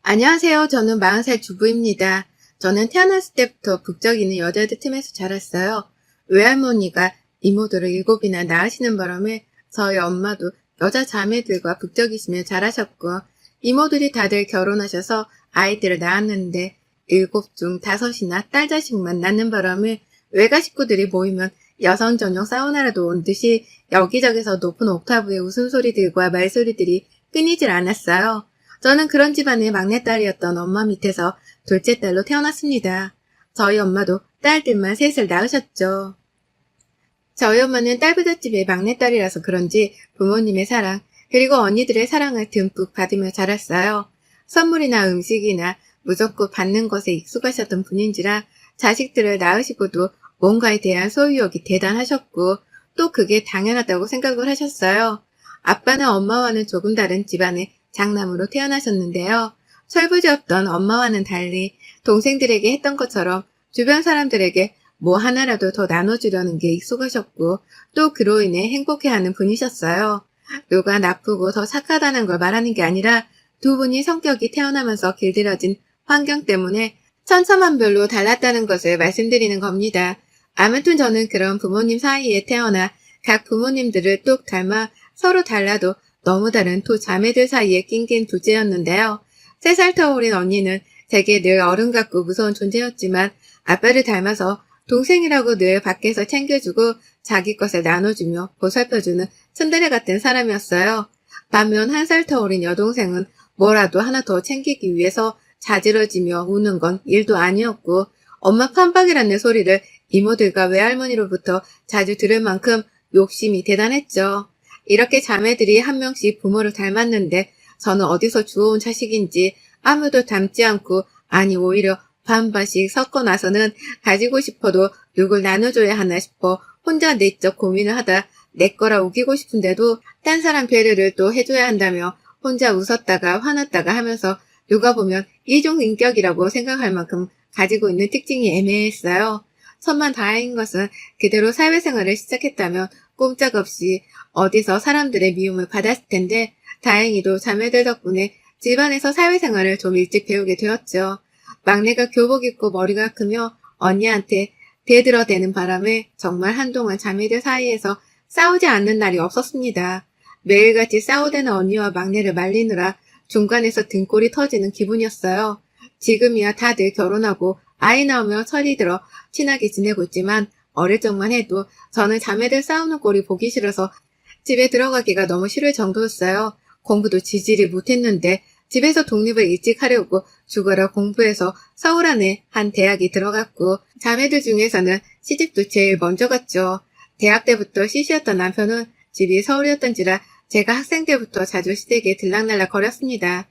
안녕하세요. 저는 40살 주부입니다. 저는 태어났을 때부터 북적이 있는 여자들 틈에서 자랐어요. 외할머니가 이모들을 7이나 낳으시는 바람에 저희 엄마도 여자 자매들과 북적이시며 자라셨고, 이모들이 다들 결혼하셔서 아이들을 낳았는데 7 중 5이나 딸 자식만 낳는 바람에 외가 식구들이 모이면 여성 전용 사우나라도 온 듯이 여기저기서 높은 옥타브의 웃음소리들과 말소리들이 끊이질 않았어요. 저는 그런 집안의 막내딸이었던 엄마 밑에서 둘째 딸로 태어났습니다. 저희 엄마도 딸들만 셋을 낳으셨죠. 저희 엄마는 딸부잣집의 막내딸이라서 그런지 부모님의 사랑, 그리고 언니들의 사랑을 듬뿍 받으며 자랐어요. 선물이나 음식이나 무조건 받는 것에 익숙하셨던 분인지라 자식들을 낳으시고도 뭔가에 대한 소유욕이 대단하셨고, 또 그게 당연하다고 생각을 하셨어요. 아빠는 엄마와는 조금 다른 집안의 장남으로 태어나셨는데요. 철부지없던 엄마와는 달리 동생들에게 했던 것처럼 주변 사람들에게 뭐 하나라도 더 나눠주려는 게 익숙하셨고, 또 그로 인해 행복해하는 분이셨어요. 누가 나쁘고 더 착하다는 걸 말하는 게 아니라 두 분이 성격이 태어나면서 길들여진 환경 때문에 천차만별로 달랐다는 것을 말씀드리는 겁니다. 아무튼 저는 그런 부모님 사이에 태어나 각 부모님들을 똑 닮아 서로 달라도 너무 다른 두 자매들 사이에 낑긴 둘째였는데요. 3살 더 어린 언니는 제게 늘 어른 같고 무서운 존재였지만 아빠를 닮아서 동생이라고 늘 밖에서 챙겨주고 자기 것을 나눠주며 보살펴주는 츤데레 같은 사람이었어요. 반면 1살 더 어린 여동생은 뭐라도 하나 더 챙기기 위해서 자지러지며 우는 건 일도 아니었고, 엄마 판박이라는 소리를 이모들과 외할머니로부터 자주 들을 만큼 욕심이 대단했죠. 이렇게 자매들이 한 명씩 부모를 닮았는데 저는 어디서 주워온 자식인지 아무도 닮지 않고, 아니 오히려 반반씩 섞어 나서는 가지고 싶어도 누굴 나눠줘야 하나 싶어 혼자 내적 고민을 하다 내 거라 우기고 싶은데도 딴 사람 배려를 또 해줘야 한다며 혼자 웃었다가 화났다가 하면서 누가 보면 이중인격이라고 생각할 만큼 가지고 있는 특징이 애매했어요. 천만 다행인 것은 그대로 사회생활을 시작했다면 꼼짝없이 어디서 사람들의 미움을 받았을 텐데, 다행히도 자매들 덕분에 집안에서 사회생활을 좀 일찍 배우게 되었죠. 막내가 교복 입고 머리가 크며 언니한테 대들어대는 바람에 정말 한동안 자매들 사이에서 싸우지 않는 날이 없었습니다. 매일같이 싸우대는 언니와 막내를 말리느라 중간에서 등골이 터지는 기분이었어요. 지금이야 다들 결혼하고 아이 낳으며 철이 들어 친하게 지내고 있지만 어릴 적만 해도 저는 자매들 싸우는 꼴이 보기 싫어서 집에 들어가기가 너무 싫을 정도였어요. 공부도 지지리 못했는데 집에서 독립을 일찍 하려고 죽어라 공부해서 서울 안에 한 대학이 들어갔고, 자매들 중에서는 시집도 제일 먼저 갔죠. 대학 때부터 시시였던 남편은 집이 서울이었던지라 제가 학생 때부터 자주 시댁에 들락날락 거렸습니다.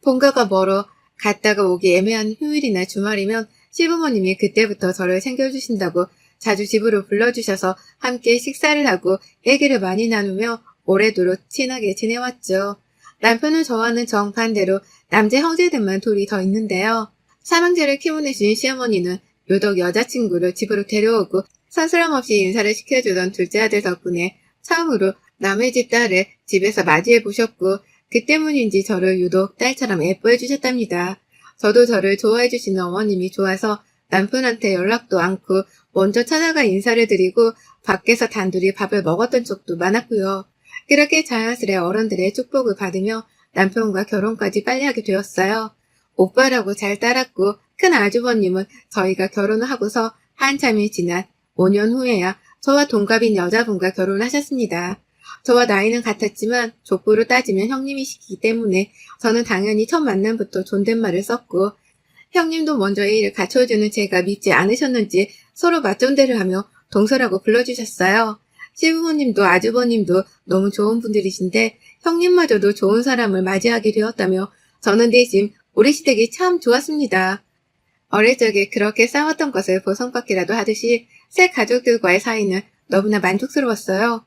본가가 멀어 갔다가 오기 애매한 휴일이나 주말이면 시부모님이 그때부터 저를 챙겨주신다고 자주 집으로 불러주셔서 함께 식사를 하고 얘기를 많이 나누며 오래도록 친하게 지내왔죠. 남편은 저와는 정반대로 남자 형제들만 둘이 더 있는데요. 삼형제를 키워내신 시어머니는 유독 여자친구를 집으로 데려오고 서스럼 없이 인사를 시켜주던 둘째 아들 덕분에 처음으로 남의 집 딸을 집에서 맞이해 보셨고, 그 때문인지 저를 유독 딸처럼 예뻐해 주셨답니다. 저도 저를 좋아해 주시는 어머님이 좋아서 남편한테 연락도 않고 먼저 찾아가 인사를 드리고 밖에서 단둘이 밥을 먹었던 적도 많았고요. 그렇게 자연스레 어른들의 축복을 받으며 남편과 결혼까지 빨리 하게 되었어요. 오빠라고 잘 따랐고, 큰 아주버님은 저희가 결혼을 하고서 한참이 지난 5년 후에야 저와 동갑인 여자분과 결혼하셨습니다. 저와 나이는 같았지만 족보로 따지면 형님이시기 때문에 저는 당연히 첫 만남부터 존댓말을 썼고, 형님도 먼저 이 일을 갖춰주는 제가 믿지 않으셨는지 서로 맞존대를 하며 동서라고 불러주셨어요. 시부모님도 아주버님도 너무 좋은 분들이신데 형님마저도 좋은 사람을 맞이하게 되었다며 저는 대신 우리 시댁이 참 좋았습니다. 어릴 적에 그렇게 싸웠던 것을 보상받기라도 하듯이 새 가족들과의 사이는 너무나 만족스러웠어요.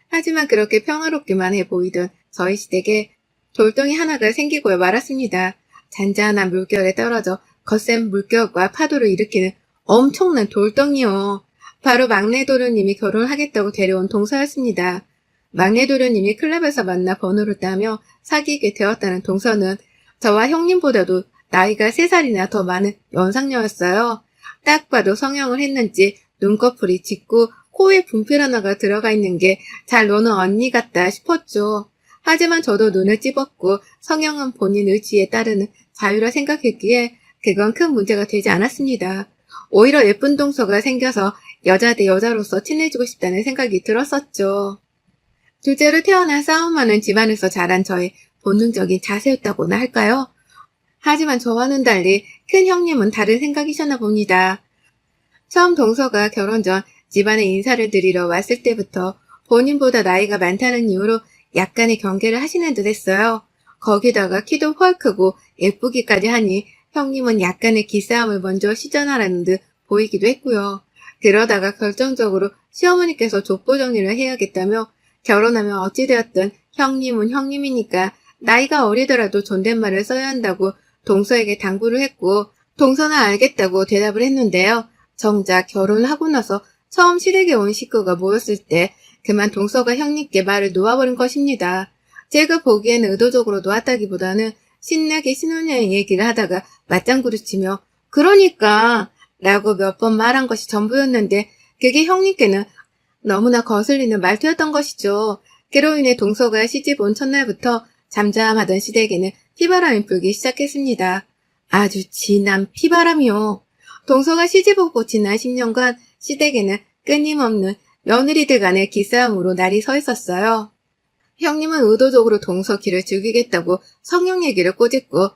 하지만 그렇게 평화롭기만 해 보이던 저희 시댁에 돌덩이 하나가 생기고 말았습니다. 잔잔한 물결에 떨어져 거센 물결과 파도를 일으키는 엄청난 돌덩이요. 바로 막내 도련님이 결혼하겠다고 데려온 동서였습니다. 막내 도련님이 클럽에서 만나 번호를 따며 사귀게 되었다는 동서는 저와 형님보다도 나이가 3살이나 더 많은 연상녀였어요. 딱 봐도 성형을 했는지 눈꺼풀이 짙고 코에 분필 하나가 들어가 있는 게 잘 노는 언니 같다 싶었죠. 하지만 저도 눈을 찝었고 성형은 본인 의지에 따르는 자유라 생각했기에 그건 큰 문제가 되지 않았습니다. 오히려 예쁜 동서가 생겨서 여자 대 여자로서 친해지고 싶다는 생각이 들었었죠. 둘째로 태어나 싸움하는 집안에서 자란 저의 본능적인 자세였다고나 할까요? 하지만 저와는 달리 큰 형님은 다른 생각이셨나 봅니다. 처음 동서가 결혼 전 집안에 인사를 드리러 왔을 때부터 본인보다 나이가 많다는 이유로 약간의 경계를 하시는 듯 했어요. 거기다가 키도 훨 크고 예쁘기까지 하니 형님은 약간의 기싸움을 먼저 시전하라는 듯 보이기도 했고요. 그러다가 결정적으로 시어머니께서 족보 정리를 해야겠다며 결혼하면 어찌되었든 형님은 형님이니까 나이가 어리더라도 존댓말을 써야 한다고 동서에게 당부를 했고 동서는 알겠다고 대답을 했는데요. 정작 결혼을 하고 나서 처음 시댁에 온 식구가 모였을 때 그만 동서가 형님께 말을 놓아버린 것입니다. 제가 보기에는 의도적으로 놓았다기보다는 신나게 신혼여행 얘기를 하다가 맞장구를 치며 그러니까 라고 몇 번 말한 것이 전부였는데 그게 형님께는 너무나 거슬리는 말투였던 것이죠. 그로 인해 동서가 시집 온 첫날부터 잠잠하던 시댁에는 피바람이 불기 시작했습니다. 아주 진한 피바람이요. 동서가 시집 오고 지난 10년간 시댁에는 끊임없는 며느리들 간의 기싸움으로 날이 서 있었어요. 형님은 의도적으로 동서 길을 죽이겠다고 성형 얘기를 꼬집고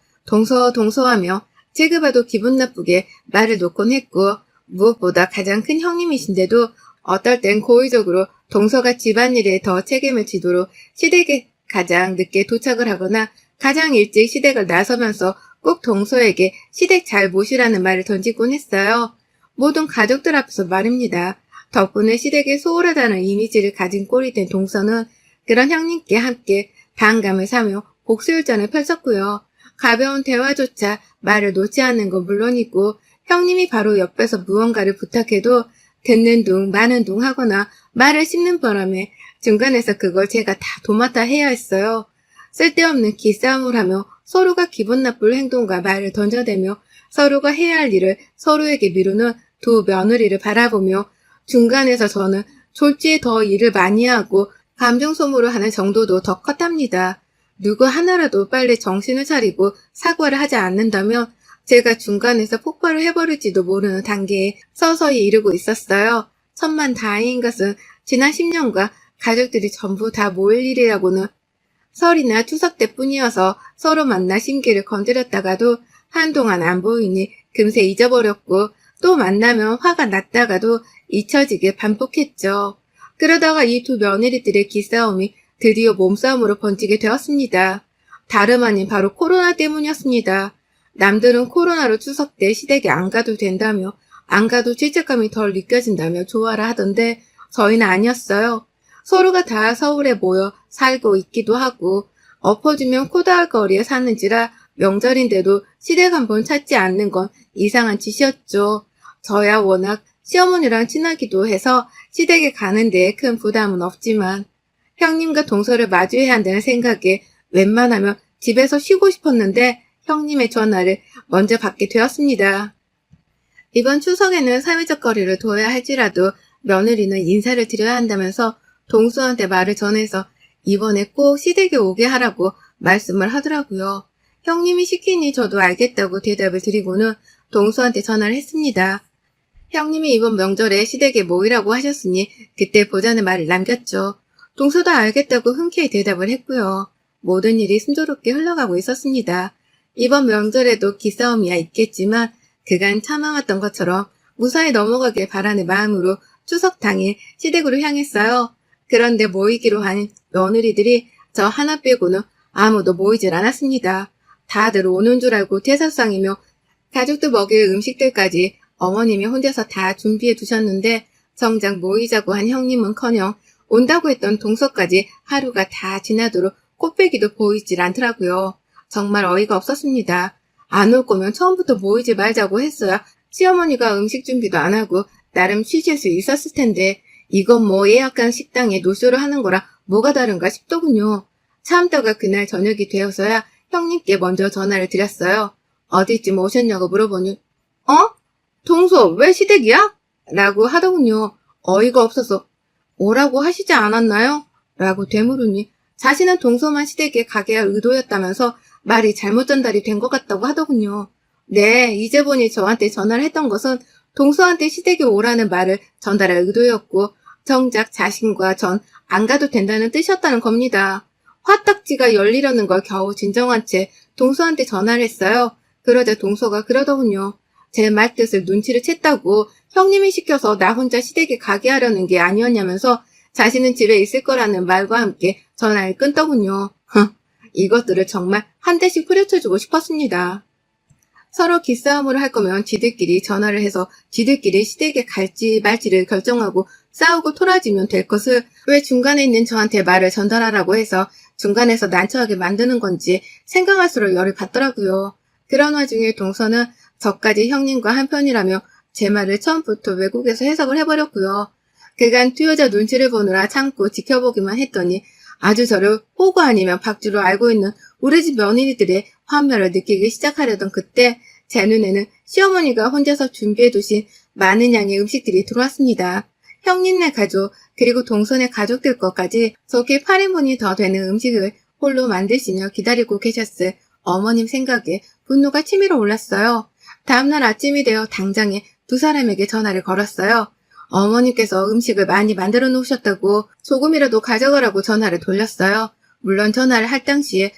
동서하며 제가 봐도 기분 나쁘게 말을 놓곤 했고 무엇보다 가장 큰 형님이신데도 어떨 땐 고의적으로 동서가 집안일에 더 책임을 지도록 시댁에 가장 늦게 도착을 하거나 가장 일찍 시댁을 나서면서 꼭 동서에게 시댁 잘 모시라는 말을 던지곤 했어요. 모든 가족들 앞에서 말입니다. 덕분에 시댁에 소홀하다는 이미지를 가진 꼴이 된 동서는 그런 형님께 함께 반감을 사며 복수열전을 펼쳤고요. 가벼운 대화조차 말을 놓지 않는 건 물론이고 형님이 바로 옆에서 무언가를 부탁해도 듣는 둥 마는 둥 하거나 말을 씹는 바람에 중간에서 그걸 제가 다 도맡아 해야 했어요. 쓸데없는 기싸움을 하며 서로가 기분 나쁠 행동과 말을 던져대며 서로가 해야 할 일을 서로에게 미루는 두 며느리를 바라보며 중간에서 저는 졸지에 더 일을 많이 하고 감정 소모를 하는 정도도 더 컸답니다. 누구 하나라도 빨리 정신을 차리고 사과를 하지 않는다면 제가 중간에서 폭발을 해버릴지도 모르는 단계에 서서히 이르고 있었어요. 천만다행인 것은 지난 10년과 가족들이 전부 다 모일 일이라고는 설이나 추석 때뿐이어서 서로 만나 심기를 건드렸다가도 한동안 안 보이니 금세 잊어버렸고 또 만나면 화가 났다가도 잊혀지게 반복했죠. 그러다가 이 두 며느리들의 기싸움이 드디어 몸싸움으로 번지게 되었습니다. 다름 아닌 바로 코로나 때문이었습니다. 남들은 코로나로 추석 때 시댁에 안 가도 된다며 안 가도 죄책감이 덜 느껴진다며 좋아라 하던데 저희는 아니었어요. 서로가 다 서울에 모여 살고 있기도 하고 엎어지면 코다할 거리에 사는지라 명절인데도 시댁 한번 찾지 않는 건 이상한 짓이었죠. 저야 워낙 시어머니랑 친하기도 해서 시댁에 가는 데에 큰 부담은 없지만 형님과 동서를 마주해야 한다는 생각에 웬만하면 집에서 쉬고 싶었는데 형님의 전화를 먼저 받게 되었습니다. 이번 추석에는 사회적 거리를 둬야 할지라도 며느리는 인사를 드려야 한다면서 동서한테 말을 전해서 이번에 꼭 시댁에 오게 하라고 말씀을 하더라고요. 형님이 시키니 저도 알겠다고 대답을 드리고는 동서한테 전화를 했습니다. 형님이 이번 명절에 시댁에 모이라고 하셨으니 그때 보자는 말을 남겼죠. 동서도 알겠다고 흔쾌히 대답을 했고요. 모든 일이 순조롭게 흘러가고 있었습니다. 이번 명절에도 기싸움이야 있겠지만 그간 참아왔던 것처럼 무사히 넘어가길 바라는 마음으로 추석 당일 시댁으로 향했어요. 그런데 모이기로 한 며느리들이 저 하나 빼고는 아무도 모이질 않았습니다. 다들 오는 줄 알고 대사상이며 가족들 먹일 음식들까지 어머님이 혼자서 다 준비해 두셨는데 정작 모이자고 한 형님은커녕 온다고 했던 동서까지 하루가 다 지나도록 꽃배기도 보이질 않더라고요. 정말 어이가 없었습니다. 안 올 거면 처음부터 모이지 말자고 했어야 시어머니가 음식 준비도 안 하고 나름 쉬실 수 있었을 텐데 이건 뭐 예약한 식당에 노쇼를 하는 거랑 뭐가 다른가 싶더군요. 참다가 그날 저녁이 되어서야 형님께 먼저 전화를 드렸어요. 어디쯤 오셨냐고 물어보니 동서 왜 시댁이야? 라고 하더군요. 어이가 없어서 오라고 하시지 않았나요? 라고 되물으니 자신은 동서만 시댁에 가게 할 의도였다면서 말이 잘못 전달이 된 것 같다고 하더군요. 네, 이제 보니 저한테 전화를 했던 것은 동서한테 시댁에 오라는 말을 전달할 의도였고 정작 자신과 전 안 가도 된다는 뜻이었다는 겁니다. 화딱지가 열리려는 걸 겨우 진정한 채 동서한테 전화를 했어요. 그러자 동서가 그러더군요. 제 말뜻을 눈치를 챘다고 형님이 시켜서 나 혼자 시댁에 가게 하려는 게 아니었냐면서 자신은 집에 있을 거라는 말과 함께 전화를 끊더군요. 이것들을 정말 한 대씩 후려쳐주고 싶었습니다. 서로 기싸움을 할 거면 지들끼리 전화를 해서 지들끼리 시댁에 갈지 말지를 결정하고 싸우고 토라지면 될 것을 왜 중간에 있는 저한테 말을 전달하라고 해서 중간에서 난처하게 만드는 건지 생각할수록 열이 받더라고요. 그런 와중에 동서는 저까지 형님과 한편이라며 제 말을 처음부터 왜곡해서 해석을 해버렸고요. 그간 두 여자 눈치를 보느라 참고 지켜보기만 했더니 아주 저를 호구 아니면 박주로 알고 있는 우리 집 며느리들의 환멸을 느끼기 시작하려던 그때 제 눈에는 시어머니가 혼자서 준비해두신 많은 양의 음식들이 들어왔습니다. 형님네 가족 그리고 동선의 가족들 것까지 속에 8인분이 더 되는 음식을 홀로 만드시며 기다리고 계셨을 어머님 생각에 분노가 치밀어 올랐어요. 다음날 아침이 되어 당장에 두 사람에게 전화를 걸었어요. 어머님께서 음식을 많이 만들어 놓으셨다고 조금이라도 가져가라고 전화를 돌렸어요. 물론 전화를 할 당시에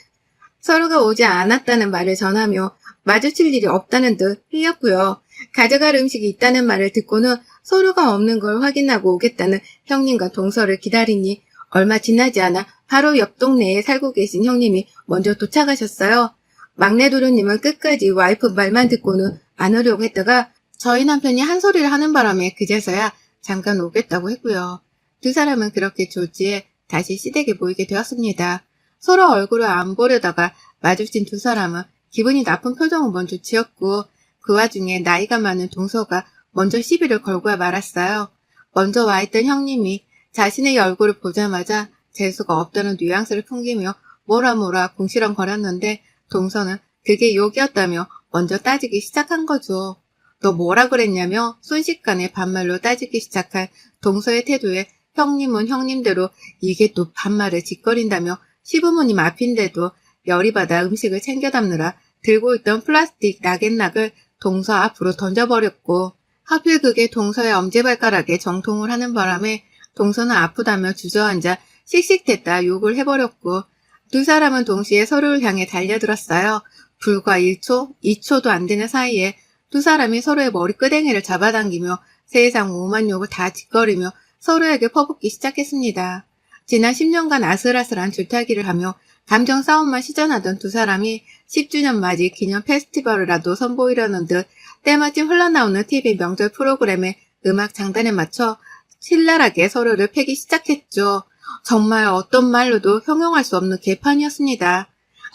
서로가 오지 않았다는 말을 전하며 마주칠 일이 없다는 듯 흘렸고요. 가져갈 음식이 있다는 말을 듣고는 서로가 없는 걸 확인하고 오겠다는 형님과 동서를 기다리니 얼마 지나지 않아 바로 옆 동네에 살고 계신 형님이 먼저 도착하셨어요. 막내 도련님은 끝까지 와이프 말만 듣고는 안 오려고 했다가 저희 남편이 한 소리를 하는 바람에 그제서야 잠깐 오겠다고 했고요. 두 사람은 그렇게 졸지에 다시 시댁에 모이게 되었습니다. 서로 얼굴을 안 보려다가 마주친 두 사람은 기분이 나쁜 표정을 먼저 지었고 그 와중에 나이가 많은 동서가 먼저 시비를 걸고 말았어요. 먼저 와있던 형님이 자신의 얼굴을 보자마자 재수가 없다는 뉘앙스를 풍기며 뭐라 궁시렁거렸는데 동서는 그게 욕이었다며 먼저 따지기 시작한 거죠. 너 뭐라 그랬냐며 순식간에 반말로 따지기 시작한 동서의 태도에 형님은 형님대로 이게 또 반말을 짓거린다며 시부모님 앞인데도 열이 받아 음식을 챙겨 담느라 들고 있던 플라스틱 나갯락을 동서 앞으로 던져버렸고 하필 그게 동서의 엄지발가락에 정통을 하는 바람에 동서는 아프다며 주저앉아 씩씩댔다 욕을 해버렸고 두 사람은 동시에 서로를 향해 달려들었어요. 불과 1초, 2초도 안 되는 사이에 두 사람이 서로의 머리끄댕이를 잡아당기며 세상 오만 욕을 다 짓거리며 서로에게 퍼붓기 시작했습니다. 지난 10년간 아슬아슬한 줄타기를 하며 감정 싸움만 시전하던 두 사람이 10주년 맞이 기념 페스티벌이라도 선보이려는 듯 때마침 흘러나오는 TV 명절 프로그램의 음악 장단에 맞춰 신랄하게 서로를 패기 시작했죠. 정말 어떤 말로도 형용할 수 없는 개판이었습니다.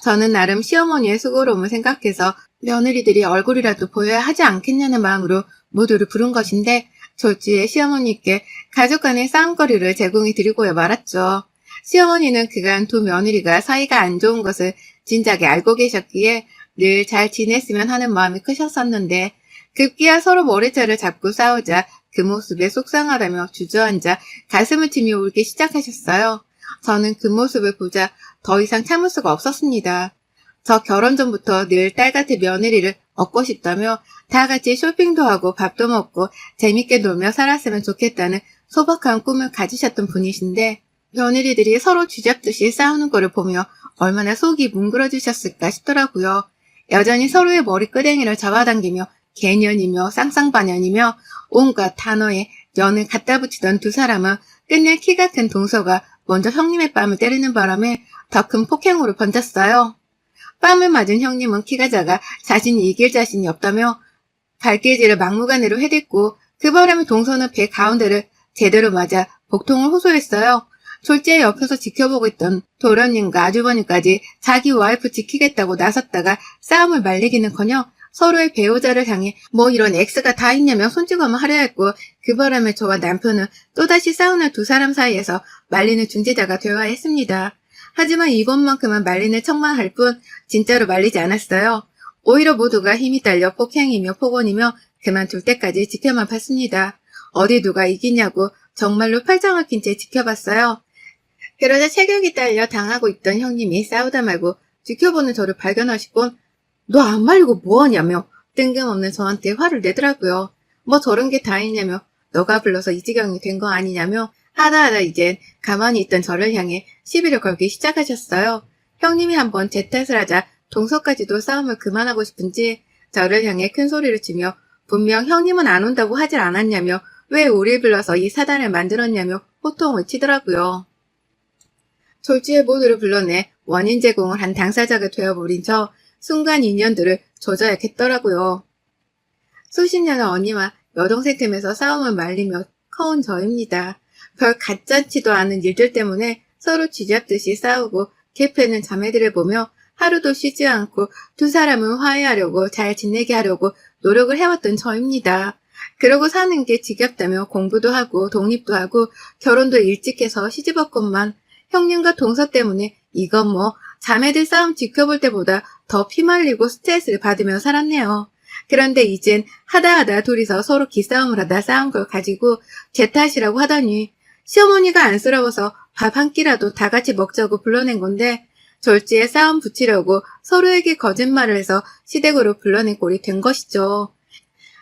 저는 나름 시어머니의 수고로움을 생각해서 며느리들이 얼굴이라도 보여야 하지 않겠냐는 마음으로 모두를 부른 것인데 졸지에 시어머니께 가족 간의 싸움거리를 제공해 드리고야 말았죠. 시어머니는 그간 두 며느리가 사이가 안 좋은 것을 진작에 알고 계셨기에 늘 잘 지냈으면 하는 마음이 크셨었는데 급기야 서로 머리채를 잡고 싸우자 그 모습에 속상하다며 주저앉아 가슴을 치며 울기 시작하셨어요. 저는 그 모습을 보자 더 이상 참을 수가 없었습니다. 저 결혼 전부터 늘 딸같은 며느리를 얻고 싶다며 다 같이 쇼핑도 하고 밥도 먹고 재밌게 놀며 살았으면 좋겠다는 소박한 꿈을 가지셨던 분이신데 며느리들이 서로 쥐잡듯이 싸우는 거를 보며 얼마나 속이 뭉그러지셨을까 싶더라고요. 여전히 서로의 머리끄댕이를 잡아당기며 개년이며 쌍쌍반년이며 온갖 단어에 연을 갖다 붙이던 두 사람은 끝내 키가 큰 동서가 먼저 형님의 뺨을 때리는 바람에 더 큰 폭행으로 번졌어요. 뺨을 맞은 형님은 키가 작아 자신이 이길 자신이 없다며 발길질을 막무가내로 해댔고 그 바람에 동서는 배 가운데를 제대로 맞아 복통을 호소했어요. 졸지에 옆에서 지켜보고 있던 도련님과 아주버님까지 자기 와이프 지키겠다고 나섰다가 싸움을 말리기는커녕 서로의 배우자를 향해 뭐 이런 X가 다 있냐며 손찌검을 하려 했고 그 바람에 저와 남편은 또다시 싸우는 두 사람 사이에서 말리는 중재자가 되어야 했습니다. 하지만 이번만큼은 말리는 척만 할 뿐 진짜로 말리지 않았어요. 오히려 모두가 힘이 딸려 폭행이며 폭언이며 그만둘 때까지 지켜만 봤습니다. 어디 누가 이기냐고 정말로 팔짱을 낀 채 지켜봤어요. 그러자 체격이 딸려 당하고 있던 형님이 싸우다 말고 지켜보는 저를 발견하시곤 너 안 말리고 뭐하냐며 뜬금없는 저한테 화를 내더라고요. 뭐 저런 게 다 있냐며 너가 불러서 이 지경이 된 거 아니냐며 하다하다 이젠 가만히 있던 저를 향해 시비를 걸기 시작하셨어요. 형님이 한번 제 탓을 하자 동서까지도 싸움을 그만하고 싶은지 저를 향해 큰 소리를 치며 분명 형님은 안 온다고 하질 않았냐며 왜 우릴 불러서 이 사단을 만들었냐며 호통을 치더라고요. 졸지에 모두를 불러내 원인 제공을 한 당사자가 되어버린 저 순간 인연들을 조져야겠더라고요. 수십 년의 언니와 여동생 틈에서 싸움을 말리며 커온 저입니다. 별 가짠치도 않은 일들 때문에 서로 쥐잡듯이 싸우고 개패는 자매들을 보며 하루도 쉬지 않고 두 사람은 화해하려고 잘 지내게 하려고 노력을 해왔던 저입니다. 그러고 사는 게 지겹다며 공부도 하고 독립도 하고 결혼도 일찍 해서 시집왔건만 형님과 동서 때문에 이건 뭐 자매들 싸움 지켜볼 때보다 더 피말리고 스트레스를 받으며 살았네요. 그런데 이젠 하다하다 둘이서 서로 기싸움을 하다 싸운 걸 가지고 제 탓이라고 하더니 시어머니가 안쓰러워서 밥 한 끼라도 다 같이 먹자고 불러낸 건데 졸지에 싸움 붙이려고 서로에게 거짓말을 해서 시댁으로 불러낸 꼴이 된 것이죠.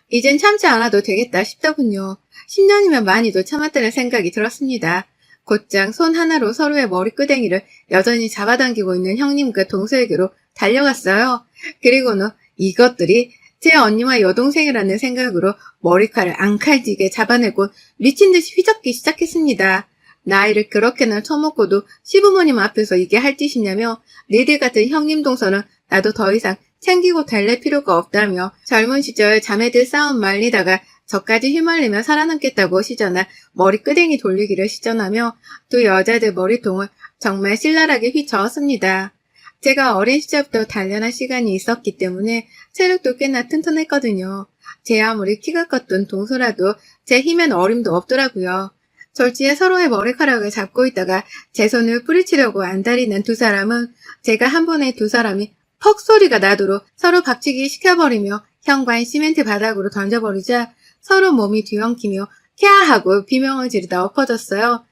이젠 참지 않아도 되겠다 싶더군요. 10년이면 많이도 참았다는 생각이 들었습니다. 곧장 손 하나로 서로의 머리끄댕이를 여전히 잡아당기고 있는 형님과 동서에게로 달려갔어요. 그리고는 이것들이 제 언니와 여동생이라는 생각으로 머리칼을 앙칼지게 잡아내고 미친듯이 휘젓기 시작했습니다. 나이를 그렇게나 처먹고도 시부모님 앞에서 이게 할 짓이냐며 니들 같은 형님 동서는 나도 더 이상 챙기고 달랠 필요가 없다며 젊은 시절 자매들 싸움 말리다가 저까지 휘말리며 살아남겠다고 시전한 머리끄댕이 돌리기를 시전하며 두 여자들 머리통을 정말 신랄하게 휘저었습니다. 제가 어린 시절부터 단련한 시간이 있었기 때문에 체력도 꽤나 튼튼했거든요. 제 아무리 키가 컸던 동서라도 제 힘엔 어림도 없더라고요. 졸지에 서로의 머리카락을 잡고 있다가 제 손을 뿌리치려고 안달이는 두 사람은 제가 한 번에 두 사람이 퍽 소리가 나도록 서로 박치기 시켜버리며 현관 시멘트 바닥으로 던져버리자 서로 몸이 뒤엉키며 캬 하고 비명을 지르다 엎어졌어요.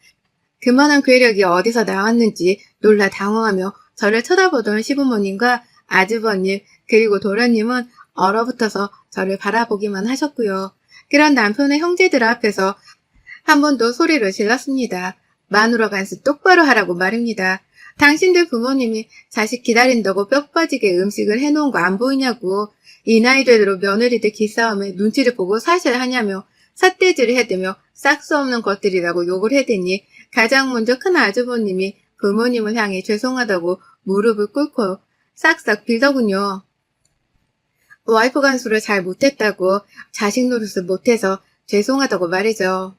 그만한 괴력이 어디서 나왔는지 놀라 당황하며 저를 쳐다보던 시부모님과 아주버님 그리고 도련님은 얼어붙어서 저를 바라보기만 하셨고요. 그런 남편의 형제들 앞에서 한 번 더 소리를 질렀습니다. 마누라 간수 똑바로 하라고 말입니다. 당신들 부모님이 자식 기다린다고 뼈 빠지게 음식을 해놓은 거 안 보이냐고. 이 나이 되도록 며느리들 기싸움에 눈치를 보고 사실 하냐며 삿대질을 해대며 싹수 없는 것들이라고 욕을 해대니 가장 먼저 큰 아주버님이 부모님을 향해 죄송하다고 무릎을 꿇고 싹싹 빌더군요. 와이프 간수를 잘 못했다고 자식 노릇을 못해서 죄송하다고 말이죠.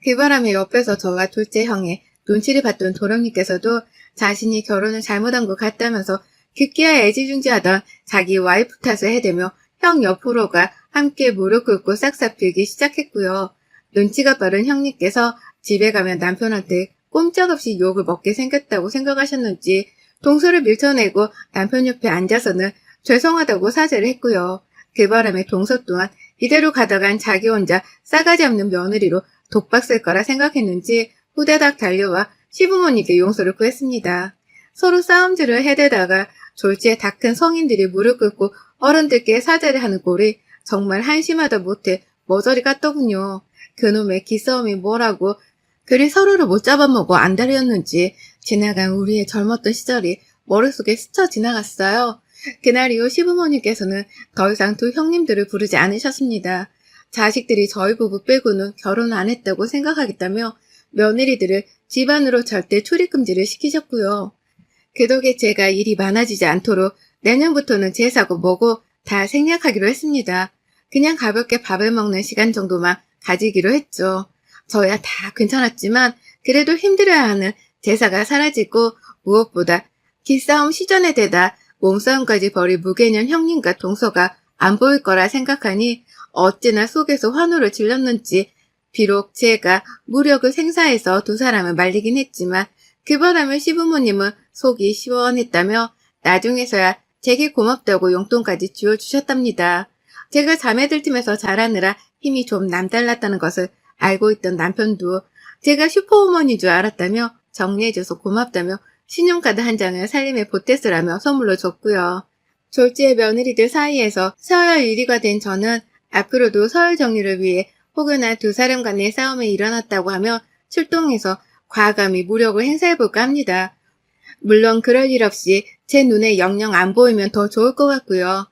그 바람에 옆에서 저와 둘째 형의 눈치를 봤던 도령님께서도 자신이 결혼을 잘못한 것 같다면서 급기야 애지중지하던 자기 와이프 탓을 해대며 형 옆으로가 함께 무릎 꿇고 싹싹 빌기 시작했고요. 눈치가 빠른 형님께서 집에 가면 남편한테 꼼짝없이 욕을 먹게 생겼다고 생각하셨는지 동서를 밀쳐내고 남편 옆에 앉아서는 죄송하다고 사죄를 했고요. 그 바람에 동서 또한 이대로 가다간 자기 혼자 싸가지 없는 며느리로 독박 쓸 거라 생각했는지 후다닥 달려와 시부모님께 용서를 구했습니다. 서로 싸움질을 해대다가 졸지에 다 큰 성인들이 무릎 꿇고 어른들께 사죄를 하는 꼴이 정말 한심하다 못해 머저리 같더군요. 그놈의 기싸움이 뭐라고 그리 서로를 못 잡아먹어 안달이었는지 지나간 우리의 젊었던 시절이 머릿속에 스쳐 지나갔어요. 그날 이후 시부모님께서는 더 이상 두 형님들을 부르지 않으셨습니다. 자식들이 저희 부부 빼고는 결혼 안 했다고 생각하겠다며 며느리들을 집안으로 절대 출입금지를 시키셨고요. 그 덕에 제가 일이 많아지지 않도록 내년부터는 제사고 뭐고 다 생략하기로 했습니다. 그냥 가볍게 밥을 먹는 시간 정도만 가지기로 했죠. 저야 다 괜찮았지만 그래도 힘들어야 하는 제사가 사라지고 무엇보다 기싸움 시전에 대다 몸싸움까지 벌일 무개념 형님과 동서가 안 보일 거라 생각하니 어찌나 속에서 환호를 질렀는지 비록 제가 무력을 생사해서 두 사람을 말리긴 했지만 그 바람에 시부모님은 속이 시원했다며 나중에서야 제게 고맙다고 용돈까지 쥐어주셨답니다. 제가 자매들 팀에서 잘하느라 힘이 좀 남달랐다는 것을 알고 있던 남편도 제가 슈퍼우먼인 줄 알았다며 정리해줘서 고맙다며 신용카드 한 장을 살림에 보태쓰라며 선물로 줬고요. 졸지의 며느리들 사이에서 서열 1위가 된 저는 앞으로도 서열 정리를 위해 혹여나 두 사람 간의 싸움이 일어났다고 하면 출동해서 과감히 무력을 행사해볼까 합니다. 물론 그럴 일 없이 제 눈에 영영 안 보이면 더 좋을 것 같고요.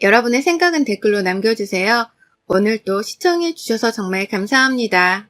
여러분의 생각은 댓글로 남겨주세요. 오늘도 시청해주셔서 정말 감사합니다.